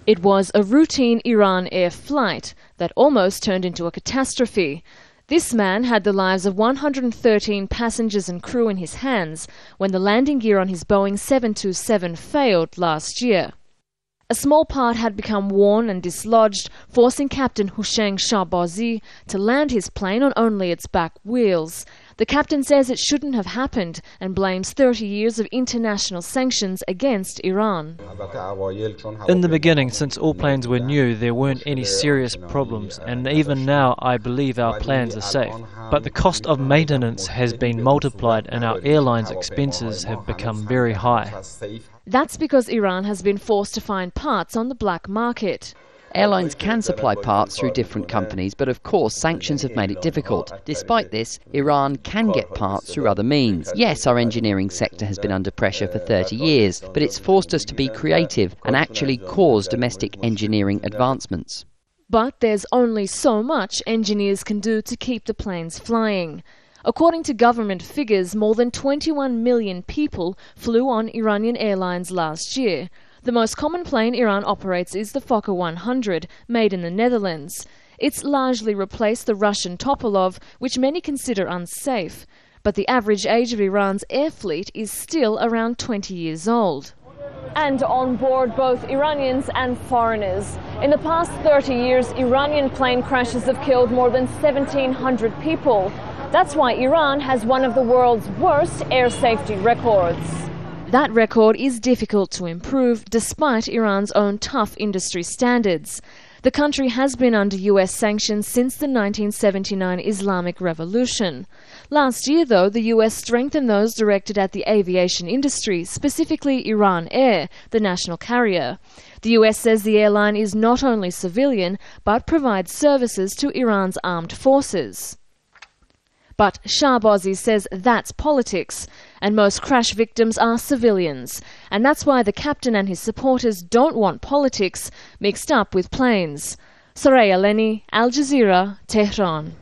It was a routine Iran Air flight that almost turned into a catastrophe. This man had the lives of 113 passengers and crew in his hands when the landing gear on his Boeing 727 failed last year. A small part had become worn and dislodged, forcing Captain Hussein Shahbazi to land his plane on only its back wheels. The captain says it shouldn't have happened and blames 30 years of international sanctions against Iran. In the beginning, since all planes were new, there weren't any serious problems, and even now I believe our planes are safe. But the cost of maintenance has been multiplied and our airlines' expenses have become very high. That's because Iran has been forced to find parts on the black market. Airlines can supply parts through different companies, but of course sanctions have made it difficult. Despite this, Iran can get parts through other means. Yes, our engineering sector has been under pressure for 30 years, but it's forced us to be creative and actually cause domestic engineering advancements. But there's only so much engineers can do to keep the planes flying. According to government figures, more than 21 million people flew on Iranian airlines last year. The most common plane Iran operates is the Fokker 100, made in the Netherlands. It's largely replaced the Russian Topolov, which many consider unsafe. But the average age of Iran's air fleet is still around 20 years old. And on board both Iranians and foreigners. In the past 30 years, Iranian plane crashes have killed more than 1,700 people. That's why Iran has one of the world's worst air safety records. That record is difficult to improve despite Iran's own tough industry standards. The country has been under US sanctions since the 1979 Islamic Revolution. Last year, though, the US strengthened those directed at the aviation industry, specifically Iran Air, the national carrier. The US says the airline is not only civilian, but provides services to Iran's armed forces. But Shahbazi says that's politics, and most crash victims are civilians, and that's why the captain and his supporters don't want politics mixed up with planes. Soraya, Lennie, Al Jazeera, Tehran.